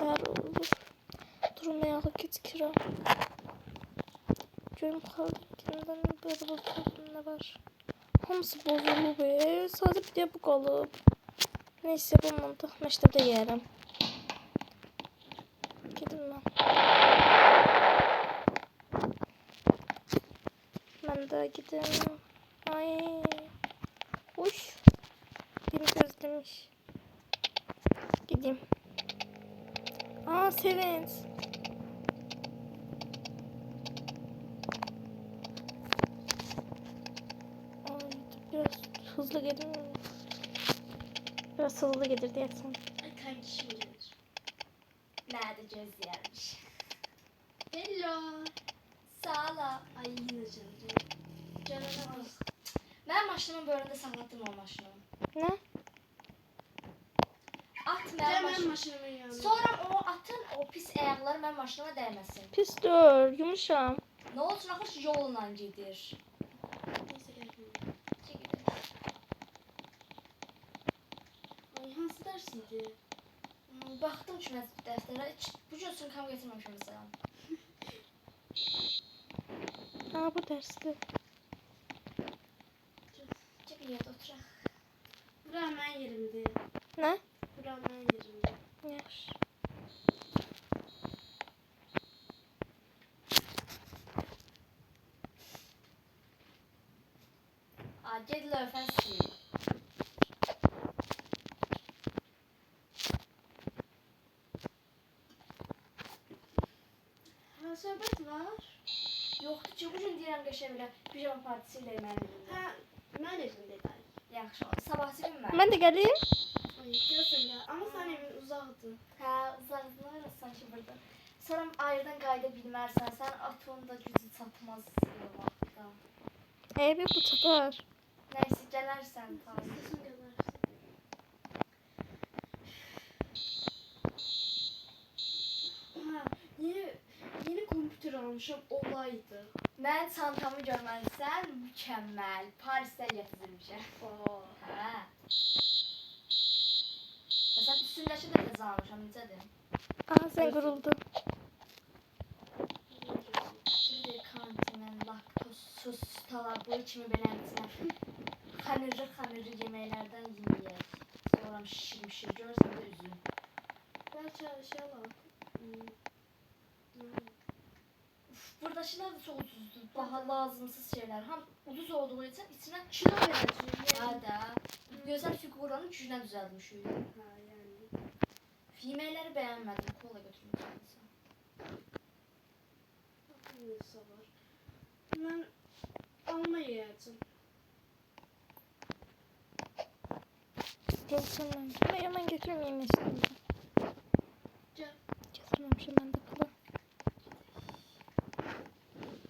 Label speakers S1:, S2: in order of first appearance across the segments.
S1: səhər olur. Durmayalı gecikirəm. Görüm xalqimdən belə nə var. Hamısı bozulub. Sadəcə bir də bu qalıb. Neyse bununla da məktəbdə yeyərəm. Gedim mən. Mən də gidim. Ay. Uy. Beni gözlemiş. Gideyim. Aa Sevinç. Ay biraz hızlı gelin. Biraz hızlı gelir diye sen.
S2: Kankişim gelir. Nerede göz yermiş. Hello. Sağla. Ay yine canım. Canına bak. Ben maşınımın bölümünde saklattım o maşını.
S1: Ne?
S2: At ben maşınımın yanına. Sonra o atın o pis ayakları ben maşınıma değmesin.
S1: Pis dur, yumuşam.
S2: Ne olsun akış yolla gelir. Neyse gel. Ay hansı dersiydi? Baktım şu deftere. Bu cüzün kam getirmemişim mesela.
S1: Ha bu dersti.
S2: Bir yerde oturaq. Bura mən yerimdir.
S1: Ne?
S2: Bura mən yerimdir.
S1: Yaxşı.
S2: Ged lövhən sil. Ha, söhbət var. Yoxdur ki, bugün deyirəm qəşə belə pijama partisi ilə mənim evimdə. Hə, mən evimdəyəm. Yaxşı, sabah silin mən.
S1: Ben de geleyim.
S2: Ay, gəlsən gəl. Amma sənin evin uzaqdır. Hə, uzaqdır, sanki burada. Sonra ayrıdan qayıda bilmərsən. Sən atomda gücü çatmaz vaxtda.
S1: Evet bu çatar.
S2: Nəysə, gələrsən tamam. Səsin gələrsən. Ha, yeni kompüter almışam, olaydı. Mən çantamı görməlisən, mükəmməl. Parisdə gətirmişəm. Hə. Məsələn, üstündəki də təzə almışam, necədir?
S1: Aha sen kuruldu.
S2: Bir kantinin laktozsuz talabı kimi beləntinə xəmirli yeməklərdən yeməyək. Sonra şişir, görürsən də üzüm. Bəlkə şey alaq. Buradakılar da çox ucuzdur. Daha lazımsız şeyler. Ham ucuz olduğu için içine kilo verəcəyik. Hə də. Gözəl figuranın gücünə düzəltmişik. Hə, yəni. Yeməkləri bəyənmədim. Kola götürmüşəm. Neysə var. Mən alma yeyəcəm.
S1: Gelsin ben. Hemen getirmeyeyim istedim.
S2: Gel.
S1: Getirmemişim ben de pulu.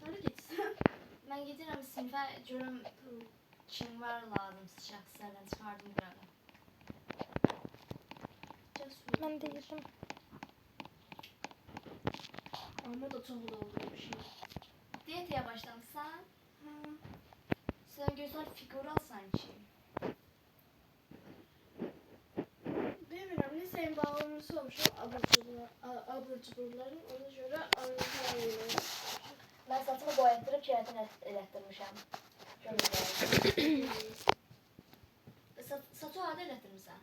S2: Hara getsən? Mən gedirəm sinifə görüm kim var lazımsız şəxslərdən çıxardım qırağa.
S1: Ben de yedim.
S2: Amma da çox doldurmuşum. Diyetaya başlamısan? Hə. Sən gözəl figural sanki. Bilmirəm, lisəyin bağlamını sormuşam abur-cuburların, ona görə arayla. Mən saçımı boyatdırıb keratin elətdirmişəm. Görürəm. Saçı harada elətdirmişsən?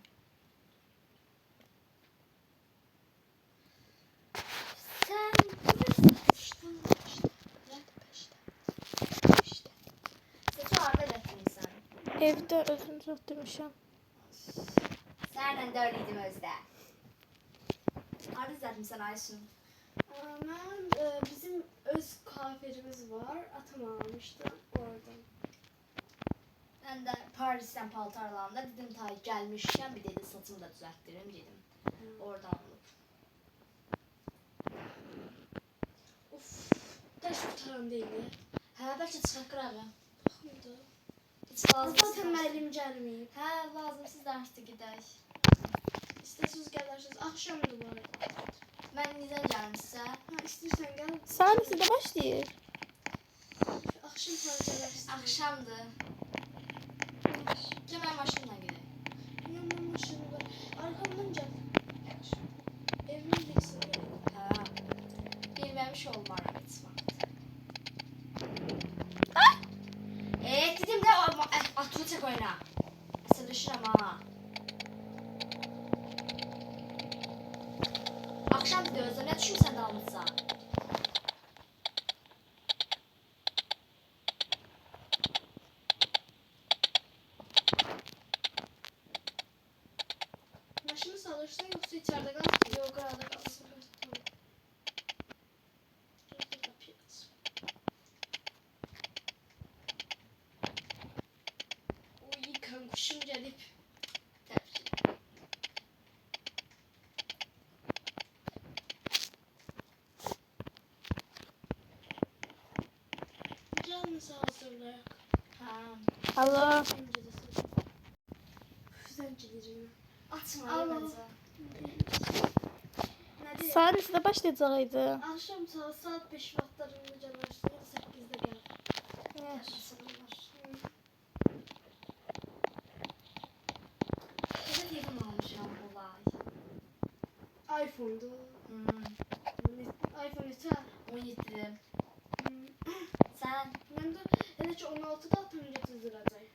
S2: Sən saçdan Saçı harada elətdirmişsən?
S1: Evde özüm söktürmüşüm.
S2: Sənlə də öyleydim özdə. Harada düzəltmişsən Aysun? Mən bizim öz kuaförümüz var. Atam almışdı oradan. Ben de Paris'ten paltarlarımda dedim ta gelmişken bir dedi saçımı da düzelttirim dedim. Oradan alıp. Uf, ders kurtaran değil mi? Hə, bəlkə çıxaq qırağa. Baxımdı. Heç lazımsız. Zaten müəllim gəlməyib. Hə, lazımsız dərsdə gedək. İstəsiniz gələrsiniz. Axşamdır bu arada. Mən nizən gəlmişsə? Hə, istəyirsən gəl.
S1: Saat sizde başlayır.
S2: Axşam sonra gələrsən. Axşamdır. Gel ben maşınla gidelim. Yanımda maşını var. Arkamdan gel. Evimin birisi Xoş olmaram heç vaxt. Dedim də atını çək oyna. Əsəbləşirəm ha. Axşam bir də özə nə düşürsən dalmışsan?
S3: Maşını salırsan yoksa içeride kalsın.
S2: Yox, qırada qalsın.
S3: Tamam. Dur da kapıyı aç. Uy kan kuşum gelip.
S2: Təbii.
S3: Canınızı hazırlayak.
S2: Ha.
S1: Allah.
S3: Önce de sen. Zencilerine.
S2: Açma
S3: Allah.
S2: məncə.
S3: Ne diye?
S1: Saat neçədə başlayacaqdı?
S3: Akşam saat 5 vaxtlarında gələrsən ya da 8'de gəl.
S2: Təzə telefon almışam olay.
S3: iPhone'du. iPhone neçə?
S2: 17. Sən
S3: Mən də elə ki 16'da tam getirdiləcək.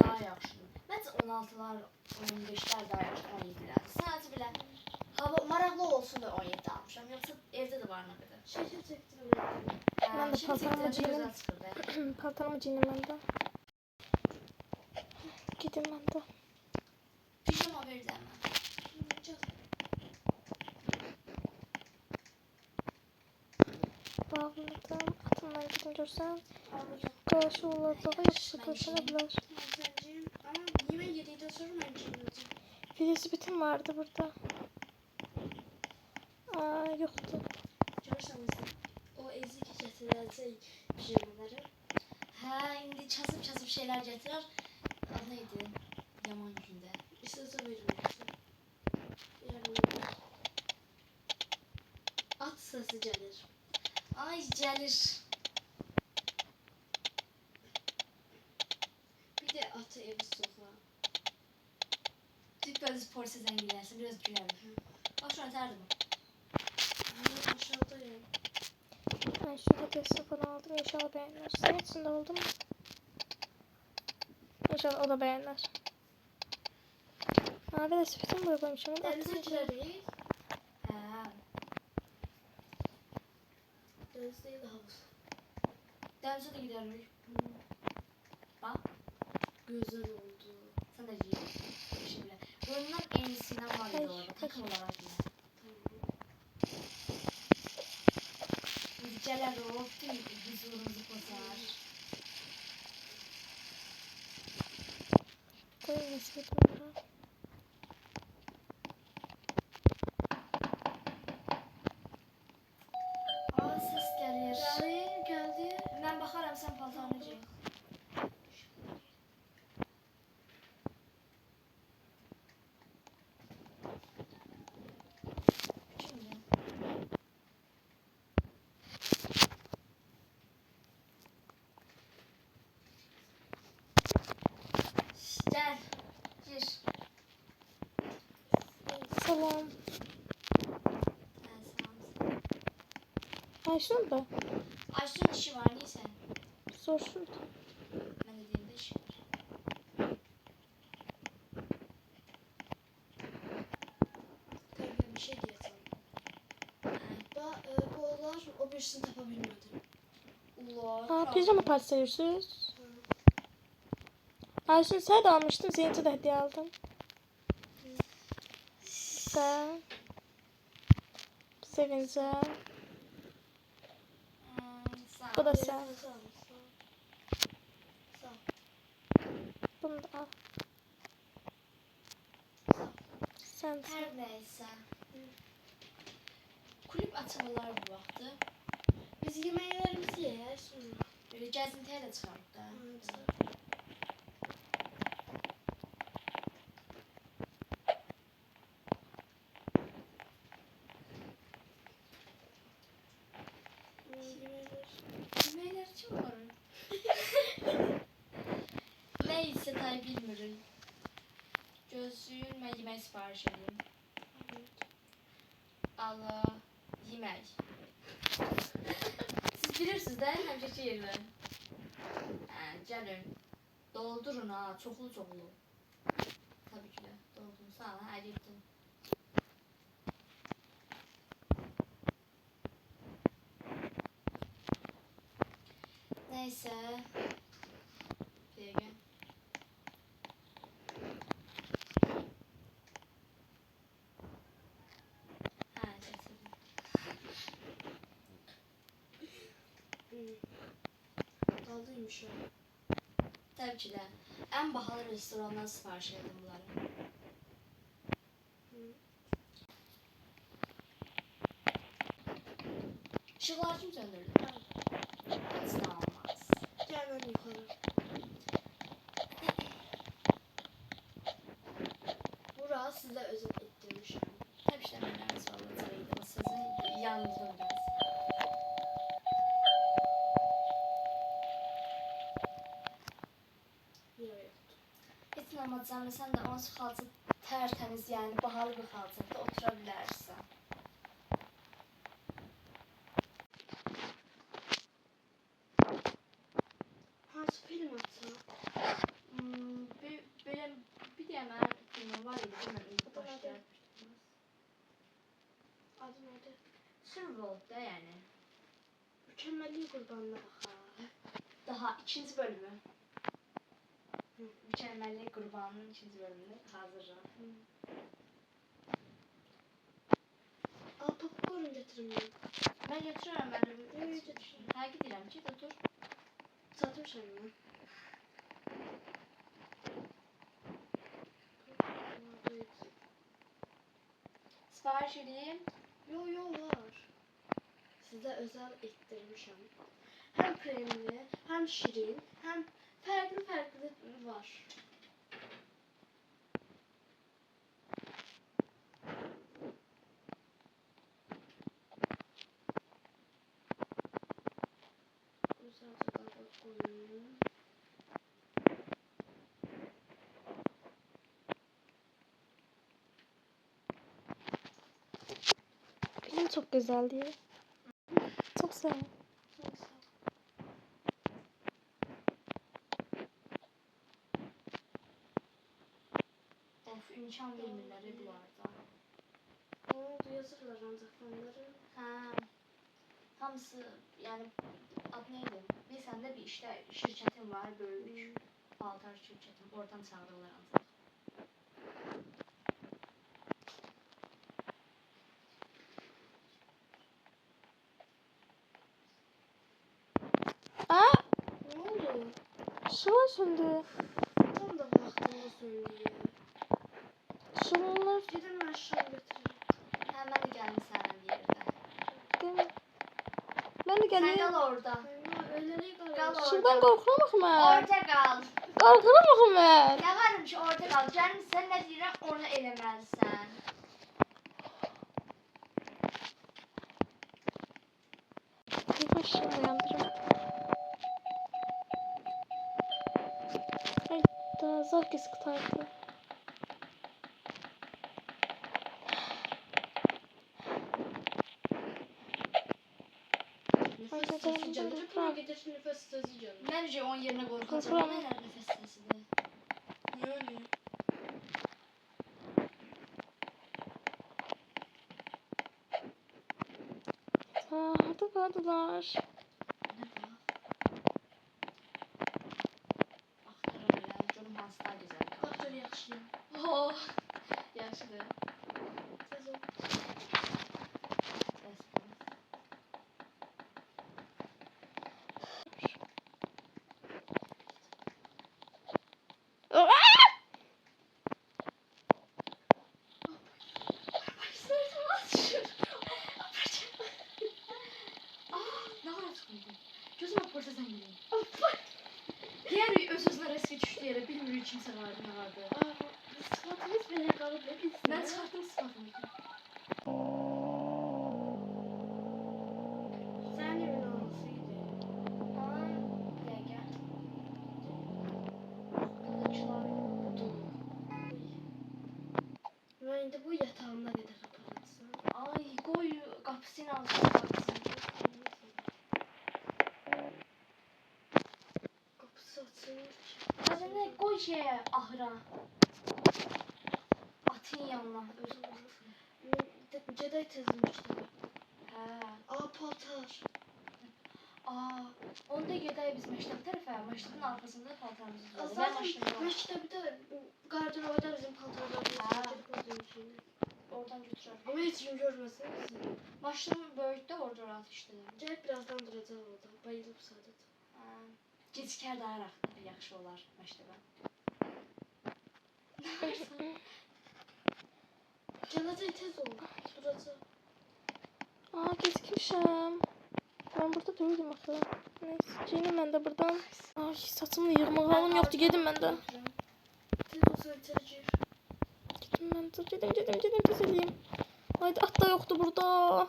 S2: daha yaxşıdır. Məncə 16-lar, 15-lər daha yaxşı, 17-lər. Sadəcə belə hava maraqlı olsun da 17 almışam. Yoxsa evdə də var nə qədər.
S3: Şəkil çəkdirəm.
S1: Mən də paltarımı geyinəm.
S2: gözəl çıxır.
S1: Paltarımı giyinəm mən də. Gedim mən də.
S2: Pijama verəcəm mən.
S1: Bağladım. Atımdan gedim görsən. Qarşı olacağı yoxsa görüşənə bilər.
S3: Zenciyim ama yemek yedikten sonra ben giyineceğim.
S1: Velosipetim vardı burada. Aa, yoktu.
S3: Görürseniz o ezik getirecek pijamaları.
S2: Hə, indi çazıb şeylər gətirir. Adı neydi? Yaman gündə.
S3: İstese vermeyeceksin. Yani at sesi gelir.
S2: Ay, gəlir.
S3: Bir de atı evi sokağa.
S2: Tüp böyle spor sezen gidersin, biraz gülerim. Bak şu an terdim.
S3: Ben aşağıdayım.
S1: Ben şu hediyesini falan aldım. İnşallah beğenir. Senin için de oldu mu? İnşallah o da beğenir. Aa, velosipetim buraya koymuşum.
S3: Denize girerik.
S2: Hə,
S3: Deniz değil de havuz.
S2: dənizə də gidərik. Bax,
S3: Güzel oldu.
S2: sən də giyin. Bir şey bilə. Bundan enisindən var idi orada, takım olarak giyin. Biz gələr o, bütün huzurumuzu pozar.
S1: Koyun velosipetim buraya.
S2: Aa, ses gəlir.
S3: Geldi.
S2: Mən baxaram, sən paltarını giyin. Kimdir? Gəl, gir.
S1: Salam.
S2: Salam.
S1: Ayşun da.
S2: Ayşun işi var, neyse.
S1: Sorsun.
S2: Mən də deyim də işi var.
S3: Tabii bir şey diyeceğim. Bu olar o birisini tapabilmedi.
S2: Allah.
S1: Aa, pijama partisi verirsiniz. Ayşun sen de almıştın. Zeynep'e de hediye aldım. Sen. Sevince.
S2: Sağ
S1: Bu da
S2: ol.
S1: sen.
S3: Sağ ol. Sağ ol.
S1: Bunu da al. Sen de.
S2: Hər nəysə. Kulüp açmalar bu vaxtı.
S3: Biz yemeklerimizi yer sonra.
S2: Böyle gəzintiyə də çıxarıq da. Yeməklər kim var? Nəysə tay bilmirik. Gözlüyün, mən yemək sipariş edeyim. Allah, yemək. Siz bilirsiniz de həmişəki yerlər. Gəlin. Doldurun ha, çoxlu. Tabii ki də. Doldurun. Sağ ol, hə, getdim. Neyse. Peki. Ha, getirdim.
S3: Dadlıymış ya.
S2: Tabii ki de. En pahalı restorandan sipariş ettim bunları. Işıklar kim söndürdü? Asla olmaz.
S3: Gel ben yukarı. Bura size özet ettirmişim.
S2: Tabii ki de ben nasıl olacaktım. O sözü yanıldım biraz.
S3: Yok.
S2: Heç inanmacam, sən də onun xalçı tərtəmiz, yəni bahalı bir xalçada otura bilərsən.
S3: Hansı film atsa?
S2: Bir de mən filmim var idi, bilməm, ilk başlayatmışdım.
S3: Adı neydi?
S2: Survival'da yani.
S3: Mükemmelliği kurbanına bak ha.
S2: Daha ikinci bölümü. Mükemmellik Kurbanı'nın ikinci bölümünü hazırla.
S3: Al popcorn getirin ben.
S2: Ben götürürüm, ben de
S3: Evet, götür.
S2: Ha gidelim, git otur.
S3: Satmışım ben.
S2: Sipariş edeyim.
S3: Yo var. Size özel ettirmişim. Hem kremli, hem şirin, hem farklı var. Güzel tabak koyayım.
S1: Film çok güzel değil. Çok sevdim.
S2: Of, imkan vermirlər bunlarda.
S3: Onu yazırlar ancak onları.
S2: Ha. Hamısı, yani adı neydi? Bilsən də bir işte şirketim var, böyük paltar şirketim. Oradan çağırırlar ancaq.
S1: Aa,
S3: Ne oldu?
S1: şunlar söndü.
S3: Tam da vaktinde söylüyor.
S1: Şunlar
S3: Gidin ben şunu götüreyim.
S2: Hemen de gelmiş sənin yerdə.
S1: değil mi? Ben de
S2: Sən
S1: geleyim.
S2: qal orada.
S3: Ama öyle değil
S2: Qal
S3: galiba.
S2: orada.
S1: Şuradan korkuyorum ben.
S2: Orada qal.
S1: Korkuyorum ben.
S2: Ne varım ki orada qal. Gəlmişsən, nə deyirəm, onu eləməlisən.
S1: Bir başını uyandırım. Ay, daha zor kes kıtardı.
S3: Nefes sesi canım. Buna getirsin nefes sesi canım.
S2: Məncə onun yerinə qorxacam.
S1: Qorxuram.
S2: Nə ilə nəfəs səsidir?
S3: Yani.
S1: Hadi kaldılar.
S2: Nə bax? Axtarım elə, görüm hansı daha gözəl.
S3: Doktor yaxşıyım.
S2: Oh, yaxşıdır.
S3: Tez ol.
S2: Bəs. Ne kadar sıkıntı. Gözüme portadan geliyor. Diğer öz-özünə rəsmi düşdü yerə, bilmirik kimsə vardı, nə vardı.
S3: Sıfatınız bile kalıp ne bilsin?
S2: Mən çıxartdım sıfatımı.
S3: Sen emin olmasıydı.
S2: Aa, bir dəqiqə. Buradakılar budur.
S3: Ben de bu yatağımda kadar kapatırsam.
S2: Ay, qoy qapısını alsın, qapısını. şeye ahıra. Atın yanına. Özü vurur.
S3: Cədə tezmişdi.
S2: Hə.
S3: Aa, paltar.
S2: Aa, onda gedək biz məktəb tərəfə. Məktəbin arxasında paltarımızı düzəldik. Mən
S3: Zaten
S2: maşınımda var.
S3: məktəbdə qardiroda bizim paltarlarımız
S2: Ha.
S3: gedib özümüzün.
S2: Oradan götürərəm.
S3: Ama heç kim görməsin bizi.
S2: Maşınım böyükdə orada rahat işlədim.
S3: Gəlib birazdan duracaq orada. Bayılıb sadet.
S2: Gecikər daha yaxşı olar məktəbə.
S3: Gələcək tez ol. Duracaq.
S1: Aa gecikmişim. Ben burada değilim axı. Neyse giyinin ben de buradan. Ay saçımı yığmaq halım yoktu. Gedim ben de.
S3: Tez olsan içeri gir.
S1: Gedim ben de. Gedim tez edeyim. Haydi at da yoktu burada.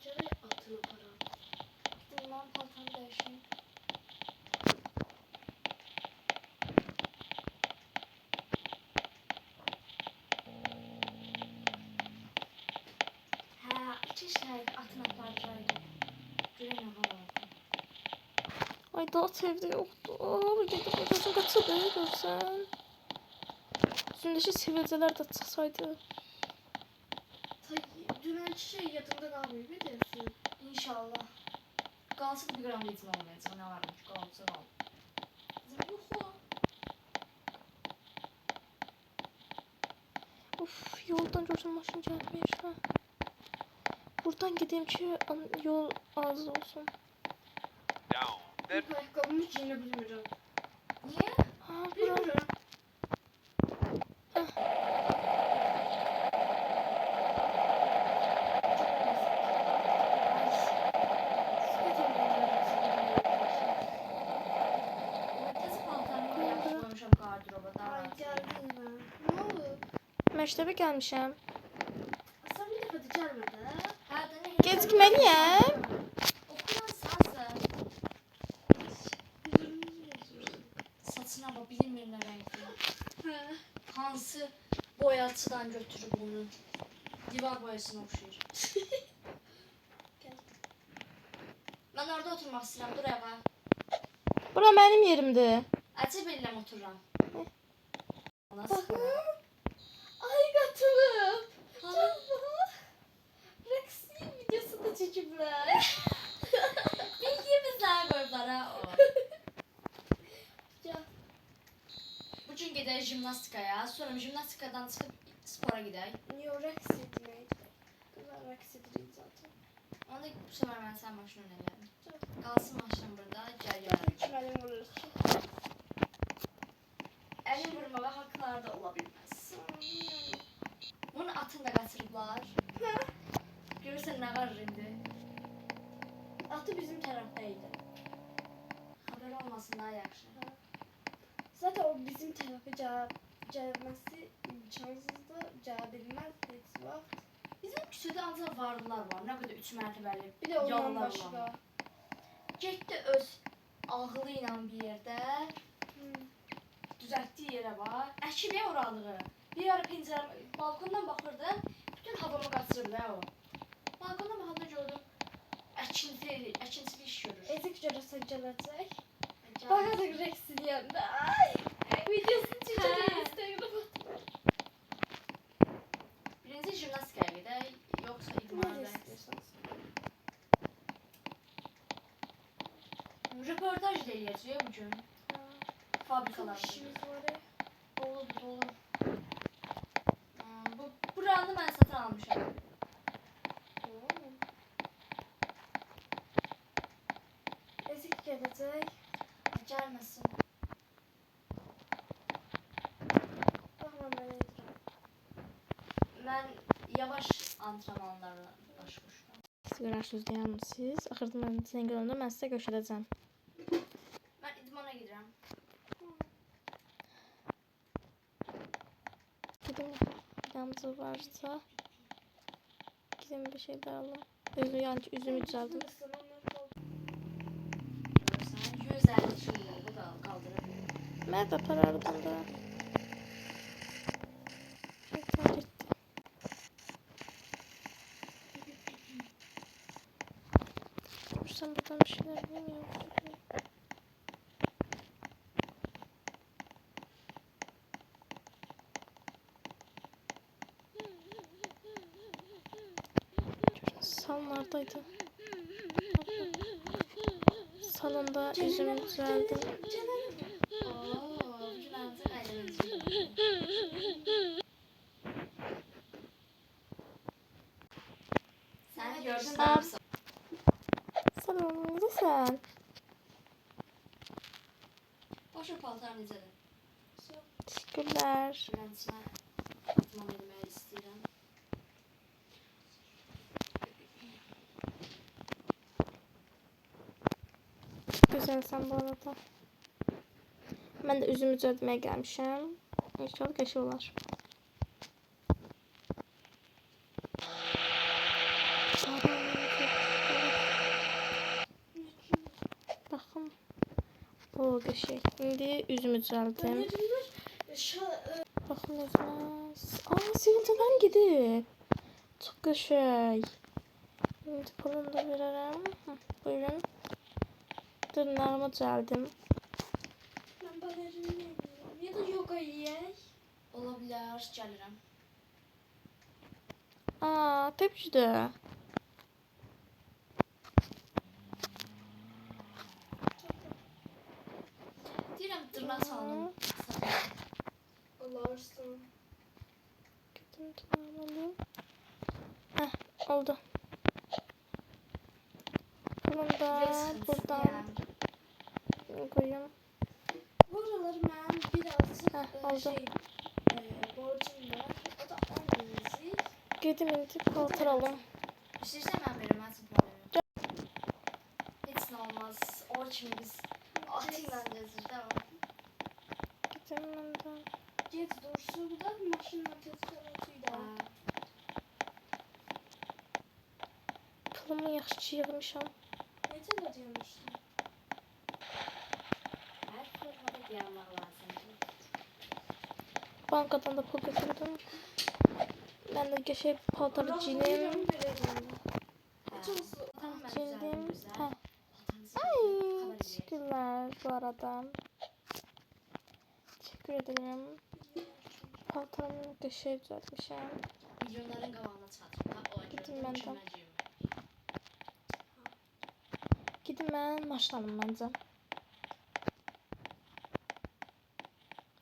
S3: Gələk atını aparaq.
S2: Gidin mən paltarımı dəyişim. Hə, iki şey atın aparacaqdı. Görən nə var?
S1: Ay daha evde yoktu. Aa gidip hocasın kaçırdı görsen. Üstündeki sivilceler de çıksaydı.
S3: Dünənki şey yadında qalmıyor, bilirsin.
S2: İnşallah. Qalsın bir qram yetim olmayacaq. Nə varmış? Qalsa qal. Yox o.
S1: Of yoldan görsen maşın gelmiyor. Ha. Buradan gideyim ki yol az olsun.
S4: Down.
S3: Bir ayakkabımı giyinə bilmirəm.
S2: Niyə?
S1: Ha bura.
S3: Bilmirəm.
S2: Təzə paltarımı yaxşı qoymuşam qardıroba.
S3: Ay, gəldin mən. Nə olub?
S1: Məktəbə gəlmişəm.
S3: Sən bir dəfə də gəlmə də.
S2: Hə, də nə?
S1: Gecikməliyəm.
S2: Oxuyansansa saçına bax bilinmir nə rəngdir.
S3: Hə.
S2: Hansı boyaçıdan götürüb bunu? Divar boyasına oxşayır. Mən orada oturmaq istəyirəm. Dur ayağa.
S1: Bura mənim yerimdir.
S2: Əcəb eləm otururam. Nasıl?
S3: Ay qatılıb.
S2: Hanı?
S3: Rəqsin videosu da çəkiblər.
S2: Bilgimizlər qoyublar ha o.
S3: Gəl.
S2: Bugün gedək jimnastikaya, sonra jimnastikadan çıxıb spora gedək.
S3: Niyə rəqs etmək? Qızlar rəqs edirik zaten.
S2: Onda bu sefer mən sən maşını önə gəldim. Qalsın maşın burada, gəl gəl.
S3: Mənim vurur.
S2: Əlin vurmağa haqları da ola bilməz. Bunun atını da qaçırıblar. Görürsən nə var indi?
S3: Atı bizim tərəfdə idi.
S2: Xəbər olmasın daha yaxşı.
S3: Zaten o bizim tərəfə gəlməsi imkansızdır. Gələ bilməz heç vaxt.
S2: Bizim küçədə ancaq varlılar var. Nə qədər 3 mərtəbəli
S3: Bir də ondan
S2: yollar
S3: başqa.
S2: var. Getdi öz ağılı ilə bir yerdə düzəltdiyi yerə bax. Əkib oralığı. Bir ara pəncərə balkondan baxırdım. Bütün havamı qaçırdı o. Balkondan baxanda gördüm. Əkinçili iş görür.
S3: Ezik görəsən gələcək.
S2: Gəl.
S3: Baxacaq rəqs edəndə. Ay! Videosunu
S2: Hə.
S3: çəkəcək Instagrama.
S2: Birinci jimnastikaya gedək, yoxsa
S3: Nə
S2: idmana rəqs?
S3: istəyirsən?
S2: Röportaj da eləyəcək bugün.
S3: Çox
S2: Fabrikalarda.
S3: işimiz var.
S2: Dolu dolu. Buranı mən satın almışam.
S3: Ezik gələcək.
S2: Gəlməsin.
S3: Baxma mən edirəm.
S2: Mən yavaş antrenmanlarla başlamışam.
S1: Siz görərsiniz deyəmsiz. Axırda mən sizin görəndə mən sizə göstərəcəm.
S2: Mən idmana gedirəm.
S1: Gidin yalnız varsa gidin bir şey daha alın. Yani üzümü düzeldim.
S2: Görürsən, 150 kilo bu da qaldırır.
S1: Mən də parardım da. Şeytan gitti. Sen buradan bir şeyler bilmiyor musun? Salonlardaydı. Salonda üzüm düzeldim.
S2: Oo, bugün artık ayrılacağım. Sen gördün ne yapsın?
S1: Salonda sen.
S2: Boşa paltar necədir?
S1: Teşekkürler.
S2: Ben sana atmam eləmək istəyirəm.
S1: Güzelsen bu arada. Ben de üzümü düzeltmeye gelmişim. İnşallah geçi olar. Bakın. O geçey. Şimdi üzümü düzelttim. Bakın üzümüz. Aa sivilceden gidip. Çok geçey. Şimdi bunu da veririm. Buyurun. Dırnağımı düzelttim.
S3: Ben balerin ne bilmiyorum. Ya da yoga yiyek.
S2: Ola bilər, gəlirəm.
S1: Aa tabii de.
S2: Deyirəm, dırnaq salonum.
S3: Olarsın.
S1: Gittim tırnağımı. Heh oldu. Bunu da buradan koyayım.
S3: Bu aralar ben birazcık
S1: Heh, oldu.
S3: borcum var. O da 10 bilezik.
S1: Gidip intik kaltıralım.
S2: İstəyirsən mən verim, mən sizin problemi. Heç nə olmaz. O kimi biz atıyla gəzir, tamam.
S1: Gidip bundan.
S3: Gec dursun da maşınla tezgahıyla.
S1: Pulumu yaxşı yığmışam.
S3: Necə ödəmişsin?
S2: Hər formada dayanmaq lazımdır.
S1: Bankadan da pul götürdüm. Ben de geçe paltarı cilim.
S3: Kaç olsun?
S2: Tamam, mən
S1: Cildim.
S2: düzəldim gözəl.
S1: Heh.
S2: Paltarınızı
S1: Ay
S2: xəbər edək.
S1: teşekkürler bu arada. Teşekkür ederim. Paltarımı geçe düzeltmişim.
S2: Milyonların qabağına çatır. O
S1: Gidin
S2: görə
S1: məndən.
S2: mükəmməlciyim.
S1: Gidin ben maşlanım bence.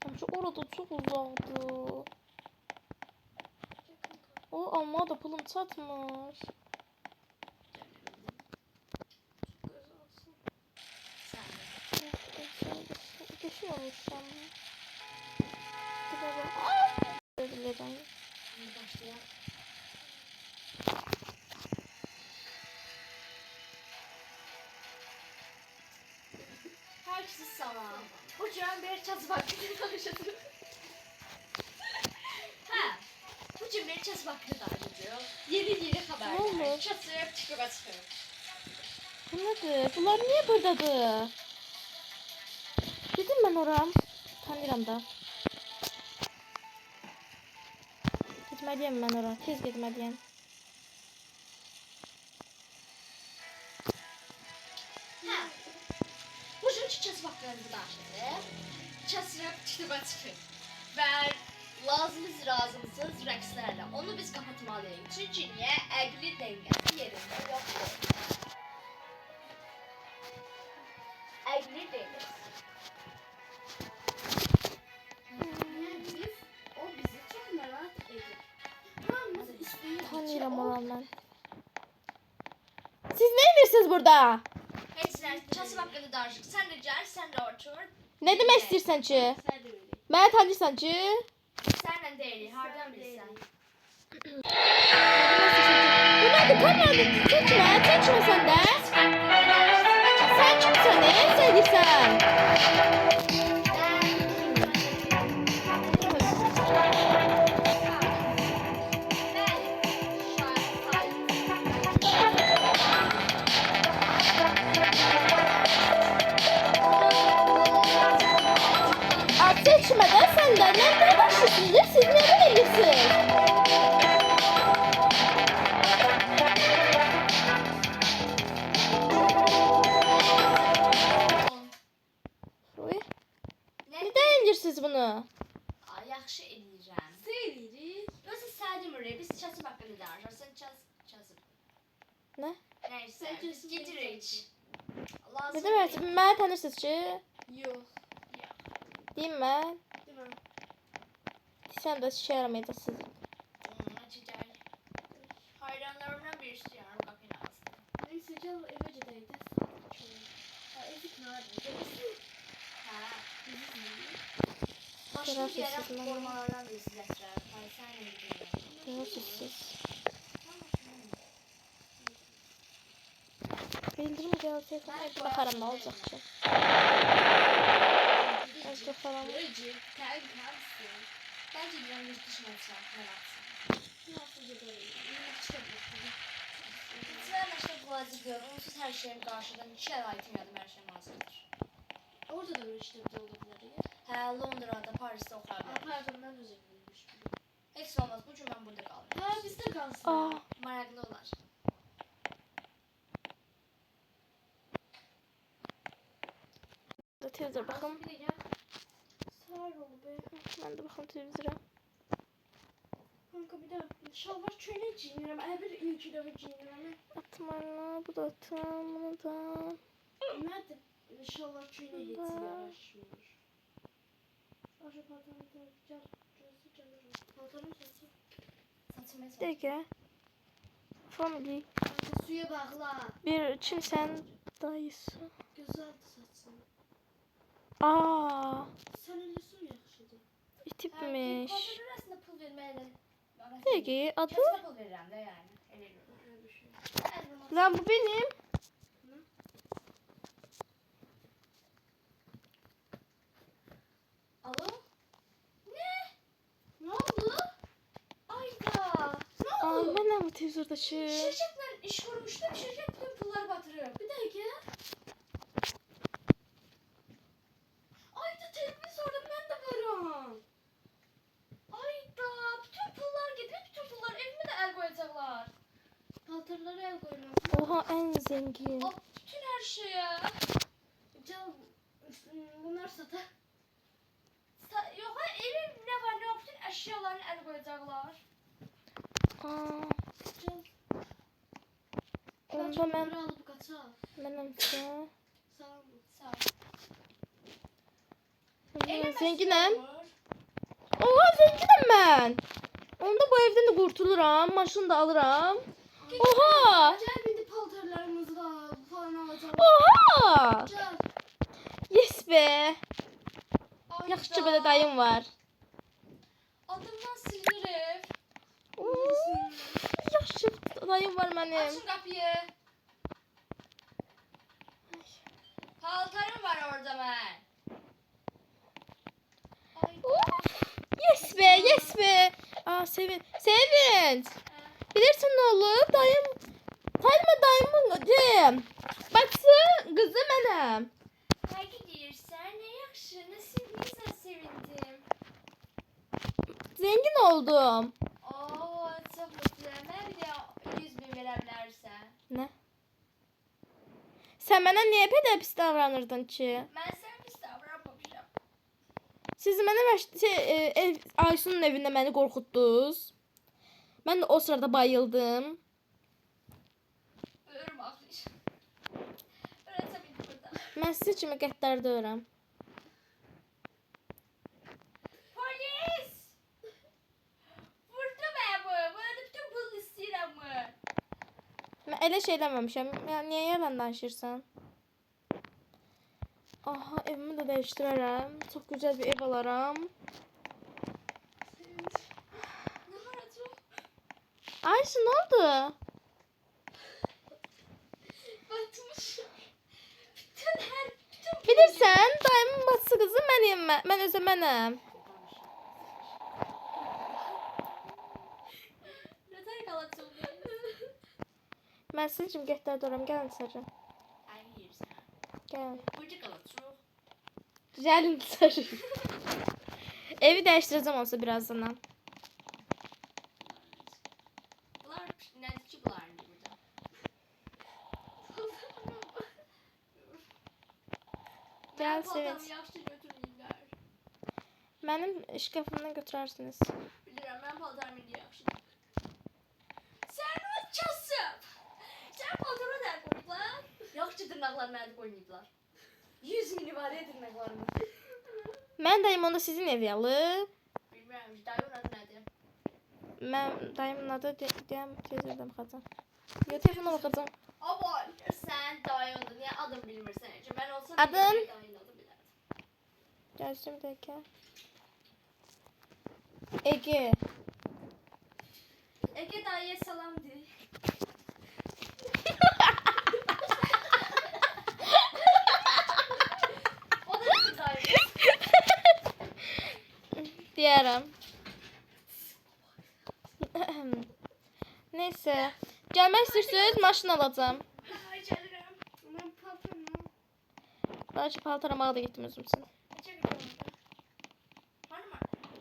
S1: Ama şu orada çok uzaktı. O alma da pulum çatmış.
S2: Sən də.
S1: Geçiyormuşum. Özür dilerim.
S2: İndi başlayaq. Hər kəsə salam. Bu gün bir çatı haqqında danışacağıq. Hə, bu gün bir çatı haqqında danışacağıq. Yeni
S1: Ne
S2: xəbərlər.
S1: oldu?
S2: Çatı çıxıba çıxır.
S1: Bu nedir? Bunlar niye buradadır? Gidin ben oram. Tanıyorum da. Gitmeliyim ben oraya. Tez gitmeliyim.
S2: Hə. Bu gün çatı haqqında danışacağıq. Çatı çıxıba çıxır. Və lazımsız rəqslərlə onu biz kapatmalıyıq. Çünki niyə? Əqli dəngəsi yerində yoxdur. Əqli dəngəsi.
S3: O bizi çok merak ediyor. Hamımız isteyiz.
S1: Tanıyorum oram ben. Siz ne edirsiniz burada?
S2: Heç nə, çatı haqqında danışırıq. Sən də gəl, sən də otur.
S1: Ne demek istiyorsan ki?
S2: Sən də öyle.
S1: Ben tanırsan ki?
S2: Sənlə deyilik, hardan bilirsən?
S1: Bu nedir? Tanımadın. Çekme. Çekme sen de. Sen kimsin? Ne sevdiysen? Seçmeden senden nereden başlıyorsunuz? Siz nereden bilirsiniz? Uy. Neden indirsiniz bunu?
S2: Ay, yaxşı eləyirəm.
S3: Seyiririk.
S2: Yoxsa sən demir, biz çatı haqqında danışırıq. Sən çatı.
S1: Nə?
S2: Neyse
S3: Bence
S2: biz
S3: siz
S2: gidirik.
S1: Ne demek? Məni tanırsınız ki?
S3: Yox.
S1: Deyim mən.
S3: Demə.
S1: Sən də şey yaramayacaqsınız.
S2: Açacağım. Hayranlarımdan birisi yani kapının ağzında.
S3: Neyse gel eve gidelim. Saat 2 oldu. Ha, ezik nerede?
S2: Ha.
S1: Biraz
S2: Başka bir yere
S1: sessiz lan.
S2: formalardan birisi getirer. Hayır sen ne gidiyorsun?
S1: Görürsünüz. Bildirim gəlsə, evdə baxaram nə olacaq ki. Evdə falan.
S3: Recep, sen kimsin?
S2: Bence bir yurt dışına çıkar. Ne baksın.
S3: Nasıl gidelim? Yine çıkabilirsin.
S2: Ben işte bulaşık diyorum. Onsuz her şeyim karşıdan. 2 ay aytmadım her şeyim hazırdır.
S3: Orada da bir işlevde olabilir ya.
S2: He Londra'da, Paris'te okuyabilirim.
S3: Pardon ben özel bilmiş.
S2: Hiç olmaz. Bu cümle burada kalmıyor.
S3: Ha bizde kalsın.
S1: Aa,
S2: Meraklı olar.
S1: televizor baxım.
S3: Bir de gel. Sağ ol be.
S1: Mən də baxım televizora.
S3: Kanka bir de şalvar çöyle giyinirim. Bir ilk defa giyinirim.
S1: Atmarla, bu da atım, bunu da.
S3: Nerede şalvar çöyle yetişiyor. Aşağı pantolonu da gel. Gözü gelirim. Pantolonu saçı.
S2: Saçımı saç.
S1: Dəqiqə. Family.
S3: Kanka suya bağla.
S1: Bir kimsən dayısı.
S3: Güzeldi saçın.
S1: Aa,
S3: Sen öyle su yakışıdı.
S1: itibmiş.
S2: Kuaförün arasında pul vermeyle.
S1: Dəqiqə, adı?
S2: Kesme pul verirəm də yani. Elə
S3: Öyle bir şey.
S1: Lan bu benim.
S2: Alo?
S3: Ne oldu?
S2: Ayda.
S1: Aa, mənə bu televizordakı.
S2: Şirketle iş kurmuştum. Şirket bütün pulları batırıyor.
S3: Bir dakika.
S2: Ayda televizorda ben de varım. Ayda bütün pullar gidiyor. Bütün pullar evime de el koyacaklar.
S3: Paltarlara el koymaz.
S1: Oha, ən zengin.
S2: O bütün her şeye.
S3: Can bunlar satar.
S2: Yok ha evim ne var ne yok bütün eşyalarını el koyacaklar.
S1: Aa,
S3: Can.
S1: onda mən
S3: Bunları alıp kaçar.
S1: mənəmsə.
S3: Sağ ol.
S2: Sağ ol.
S1: Zenginəm. Oha, zenginəm mən. Onda bu evdən də qurtuluram, maşını da alıram. Oha!
S3: Gel bir de paltarlarımızı da falan alacağım.
S1: Oha!
S3: Gel.
S1: Yes be. Yaxşı ki belə dayım var.
S2: Adımdan silinir ev.
S1: Oo, yaxşı dayım var mənim.
S2: Açın kapıyı. Paltarım var orada ben.
S1: Yes be, yes be. Aa, Sevinç. Bilirsin ne olur? Dayım, Selma dayımın deyim. Baksın, kızı mənim.
S2: Her gidiyorsan ne yakşı. Nasıl sevindim.
S1: Zengin oldum.
S2: Oo çok mutluyum. Ben bir de 100 bin verebilirsen.
S1: Ne? Sen mənə niyə belə pis davranırdın ki?
S2: Ben sen bir davranmamışım.
S1: Siz mənə Aysunun evində məni qorxutdunuz. Mən də o sırada bayıldım.
S2: Ölürüm ağlayış. Öğretemedim burada.
S1: Mən sizə kimi qəddar deyirəm.
S2: Polis! Vurdu ben bu. Bana bütün pul istiyorum mı?
S1: Mən elə şey eləməmişəm. Ya, niyə yalan danışırsan? Aha, evimi də dəyişdirərəm. Çox gözəl bir ev alaram.
S2: Ne var çok?
S1: Ayşe, nə oldu?
S2: Batmış. Bütün
S1: Bilirsən, dayımın bacısı qızı mənəm. Mən özə mənəm.
S2: Yeter kalatım.
S1: Mən sizin kimi qəddar deyirəm. Gəlin sarı.
S2: Ay yersen.
S1: Gəlin.
S2: Burada kalatım.
S1: Gəlin sarı. Evi dəyişdirəcəm olsa birazdan.
S2: Bunlar netice bunlar burada.
S1: Gel
S2: Ben bu adamı
S1: Sevinç.
S2: yaxşı götürmeyimler.
S1: Mənim şkafımdan götürərsiniz.
S2: Bilirəm, mən paltarımı indi yaxşı. Sən o kasıb. Sən mənə qoymayıblar. 100 mini var edilmək var mı?
S1: Mən dayım onu sizin evə alıb.
S2: Bilmirəm, dayı adı nədir?
S1: Mən dayımın adı deyəm, tezdən baxacağam. Yo, telefona baxacağım.
S2: Aba, sən dayındır, niyə adını bilmirsən? Ki, mən olsam
S1: Adın?
S2: dayının adını bilərdim.
S1: Gəlsin bir dəqiqə. Ege.
S2: Ege dayıya salam deyir. O da bizim dayımız.
S1: Deyərəm. Neyse. Gəlmək istəyirsiniz, maşın alacağım.
S3: Ay gəlirəm. Mən paltarım.
S1: Belki paltar almağa da getdim özüm üçün.
S3: Necə gidiyorum? Hanım,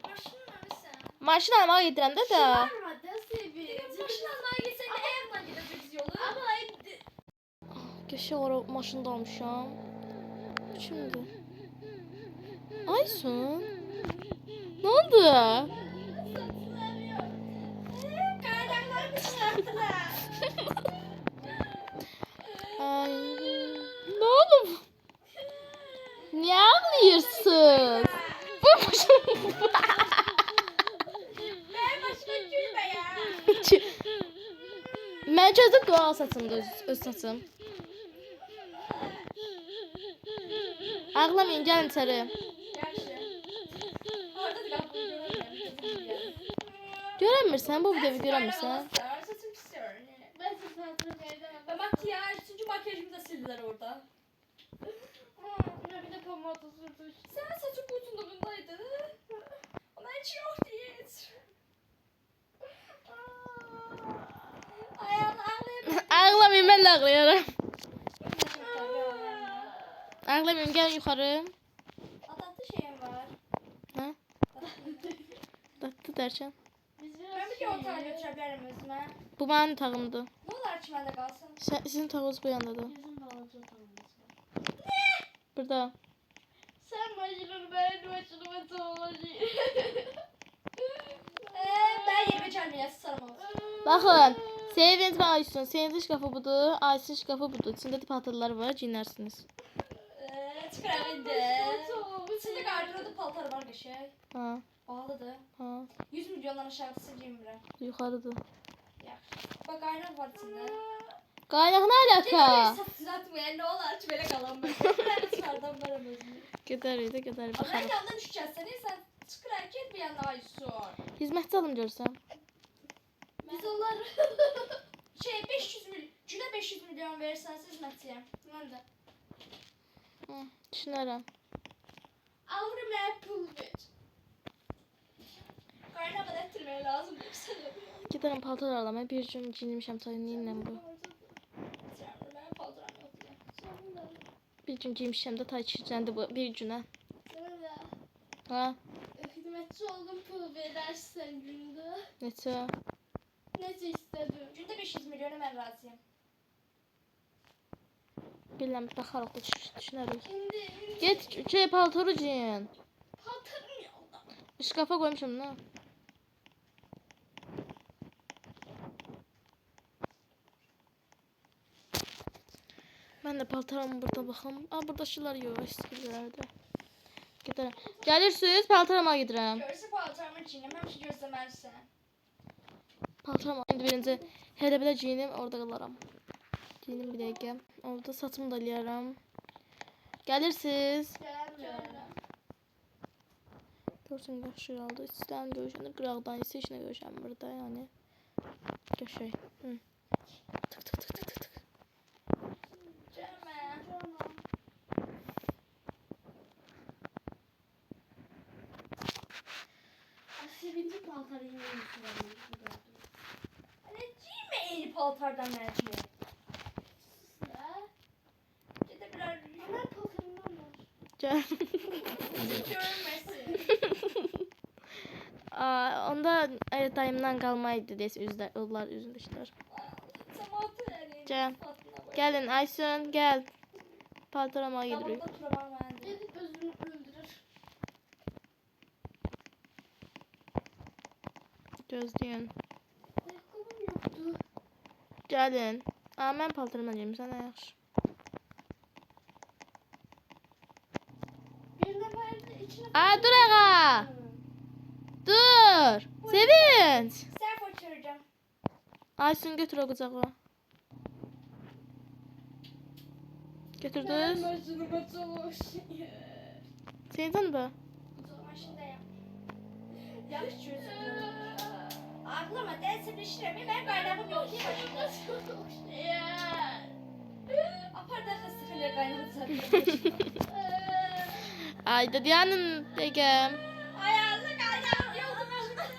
S3: maşının arası.
S1: Maşın almağa gedirəm də da.
S3: Arvada sevir.
S2: Maşın almaya gitsək də ayaqla gedəcək yolu.
S3: Ama
S1: Köşe ora maşında almışam. Şimdi. Aysun. Ne oldu?
S3: kaynaklarını çıkarttılar.
S1: Ay. Ne oldu? Niye ağlıyorsun? Bu maşın.
S3: Ben başıma gülme ya.
S1: Mən gözüm doğal saçımda öz saçım. Ağlamayın, gəlin içəri.
S2: Yaxşı. Orada da qapını görürəm.
S1: Görənmirsən, bu videoyu görənmirsən.
S2: Saçım pis görünür.
S3: Ben siz paltarı edemem.
S2: Ve makyaj, çünkü makyajımı da sildiler orada.
S3: Ne bir de pomada sürdü.
S2: Sen saçın bu ucundaydı. Ona hiç yok diye. Ayağını ağlayabilir.
S1: Ağlamayın, mən də ağlayarım. Ağlamayın, gəl yuxarı.
S2: Atatlı şeyim var.
S1: Hə? Datdı dərsən.
S2: Ben bir otağa götürebilirim özüme.
S1: Bu mənim otağımdır.
S2: Ne olar ki bende kalsın?
S1: Sizin otağınız bu yandadır.
S3: Bizim balacı otağımız var.
S1: Burada.
S3: Sen maşını ben maşını
S2: Ben yerime çelmeye sarmam.
S1: Baxın, Sevint və Aysun. Sevintin şkafı budur, Aysun şkafı budur. İçində paltarlar var, cinlərsiniz.
S2: Çıkarım indi. İçinde gardıroda paltar var geçey.
S1: Ha,
S2: Pahalıdır.
S1: ha,
S2: 100 milyondan aşağısı giymirəm.
S1: yuxarıdır.
S2: Bak aynak var içinde.
S1: Qaynaq nə alaka?
S2: Satılatmayan ne olar ki böyle kalan ben. Ben dışarıdan varım özümü.
S1: Gedərik də, gedərik,
S2: Ama ben
S1: baxarıq.
S2: yandan düşeceğiz seni. Sen çıkır erkek bir yana Aysun.
S1: Hizmətçi alım görsəm.
S2: Biz onlar 500 milyon. Günə 500 milyon verirsen siz Mətiyəm. Ben de.
S1: Hı, düşünərəm.
S3: Avrum hep pul ver.
S2: Kaynağı ettirmeye lazım. Yoksa
S1: Gedərəm paltar alamaya. Bir gün giyinmişəm çayınla bu.
S2: ben paltıram yok diye.
S1: Bir gün giymişəm də tay keçəndə bu bir günə.
S3: Sonra
S1: Ha,
S3: hizmetçi oldum pul verersen günde.
S1: neçə?
S3: Nece istedim?
S2: Günde 500 milyona ben razıyım.
S1: Bilməm, baxarıq da düşünərik.
S3: Şimdi
S1: Get, paltarı giyin.
S3: paltarım yolda.
S1: Şkafa qoymuşam da. Mən də paltarımı burada baxım. Aa, burada şeylər yox, istilərdə. Gedərəm. Gəlirsiniz, paltarıma gedirəm.
S2: Görse paltarımı çiğnemem ki gözlemezsen.
S1: Paltarıma indi birinci hələ belə giyinim, orada qalaram. Giyinim bir dəqiqə. Orada saçımı da eləyərəm. Gəlirsiniz.
S3: Gelmiyorum.
S1: Görsün yaxşı qaldı. İstəyən görüşəndə qıraqdan isə işinə görüşənmir də, yəni. Qəşəng. Hı. Tık tık tık tık tık tık.
S2: Canım.
S3: Tamam. Sevinci paltarı yiyelim şuradan.
S2: Hani giyme eli paltardan mercimek. Gide birer
S3: Hemen paltarından var.
S1: Gəl.
S2: görünmesin.
S1: Aa, onda dayımdan qalmaydı desə üzlər, onlar üzündə işlər.
S2: Samatı yani.
S1: Gel. Gəlin Aysun, gəl. Paltarıma gedirik.
S2: Damında turabam beğendi.
S3: Edip özünü öldürür.
S1: Gözləyin.
S3: Ayakkabım yoktu.
S1: Gəlin. Aa, mən paltarımla gəlmişəm, nə yaxşı. Aa dur ağa. Dur. Sevinç.
S2: Sərf uçuracağım.
S1: Aysun götür o kucağı. Götürdünüz.
S3: Başını çalış.
S1: Sevdin mi?
S2: Maşındayım. Yaxşı çözüm. Ağlama, dərsə işləmə. Mən qaynağım yox ki başımda. Apar da xəstəxanaya qaynağı çarpıyor.
S1: Ayda diyanın degem.
S2: Ay Allah, qaynağım yoxdur.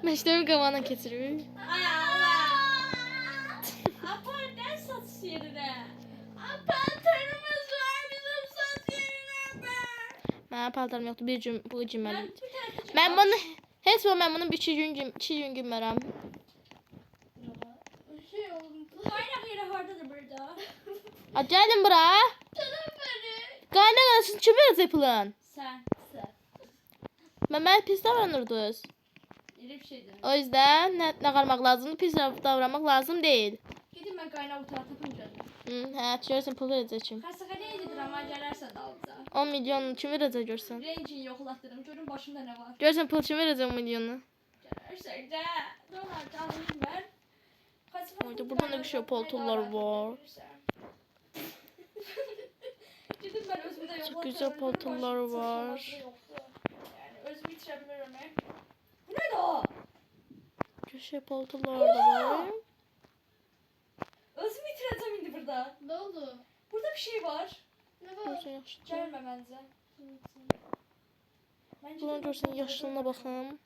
S1: Meştemi kavana getiriyor.
S2: Ay Allah. Apar dərs satış yerinə. Paltarımız var bizim saç yerine ver.
S1: Mənim paltarım yoxdur. Bir gün bu giyməli.
S2: Bir tane
S1: Mən bunu heç vaxt mən bunu 2 gün giymərəm.
S3: Şey oldu.
S2: kaynak yeri hardadır burada?
S1: A gəlin bura.
S2: Canım beni.
S1: Qayna qarasını kim verəcək pulun?
S2: Sen.
S1: Mən pis davranırdınız.
S2: Öyle bir şeydir.
S1: O yüzden nə qarmaq lazımdır, pis davranmaq lazım deyil.
S2: Gidin ben kaynağı otağa tapınca.
S1: Hə, görürsən pul verəcəkim.
S2: Xəstəxanaya gedir ama gələrsə də alacaq.
S1: 10 milyon kim verəcək görsən?
S2: Rencin yoxlatdırım. Görün başımda ne var.
S1: Görürsən pul kim verəcək 10 milyonu?
S2: Gələrsə də. Dolar canım ver.
S1: Oyda burada ne güzel paltolar var.
S2: Gidin ben özümü de yoxlatdırım.
S1: Çok güzel paltolar var.
S2: Yani özümü itirebilirim. Bu ne de o?
S1: Köşe paltolar da var.
S2: Özümü itireceğim indi burada.
S3: Ne oldu?
S2: Burada bir şey var.
S3: Ne var?
S1: Görürsən yaxşı.
S2: Gelme bence. Bence
S1: Buradan görürsən yaşlılığına baxım.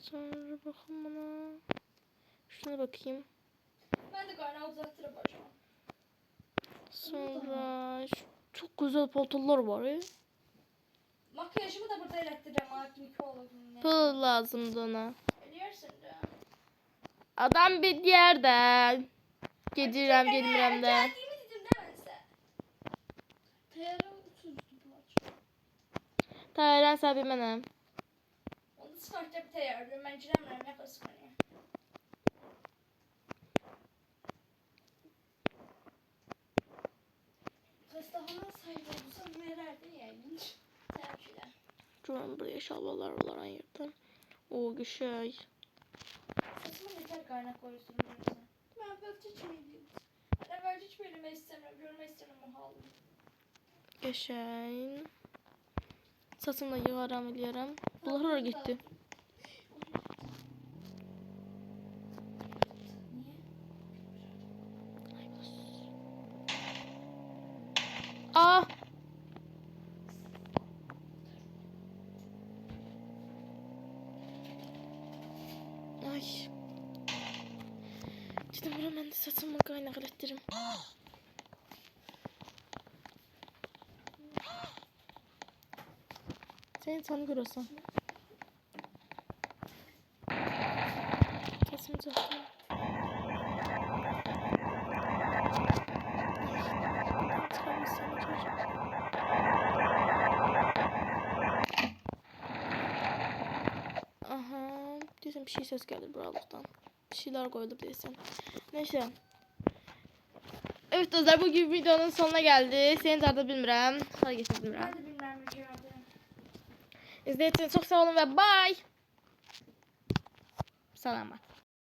S1: Sonra baxım buna. Şuna bakayım.
S2: Ben de kaynağı uzattırım başıma.
S1: Sonra çok güzel paltolar var.
S2: Makyajımı da burada elətdirəm. Akmik oğlum.
S1: Pul lazımdı ona.
S2: Eləyərsən də.
S1: Adam bir yerden. Gedirəm, gelmirəm də.
S2: Gəldiyimi dedim də mən sizə.
S3: Teyarım uçuzdu bu aç.
S1: Tayran səbi mənəm.
S2: Onu çıxartacaq bir təyərdim. Mən girəmirəm yaxasıqanıya.
S3: Xəstəxana sahibi olsam verərdin yəqin.
S2: Təbii ki.
S1: Görün buraya şalvalar olan yerdən. O güzel.
S2: Saçıma nətər qaynaq qoyursun görürsən.
S3: Mən bəlkə çəkməydim.
S2: Mən əvvəlcə heç bilmək istəmirəm. Görmək istəmirəm o halını.
S1: Geçen. Saçımla yığaram eləyərəm. Bunlar oraya gitti. Ah! Ay. Cidden bura mən də saçımı qaynaq elətdirim. Sen tanı görürsən. Saçımı çəkdim. Aha, deyəsən bir şey ses gəlir buralıqdan. Bir şeyler koyulub deyəsən. Neyse. Evet dostlar, bugün videonun sonuna geldi. Seni de bilmirəm. Hara geçmək bilmirəm.
S2: Mən də bilmirəm bir gördüm.
S1: İzlediğiniz için çok sağ olun ve bye. Selamat.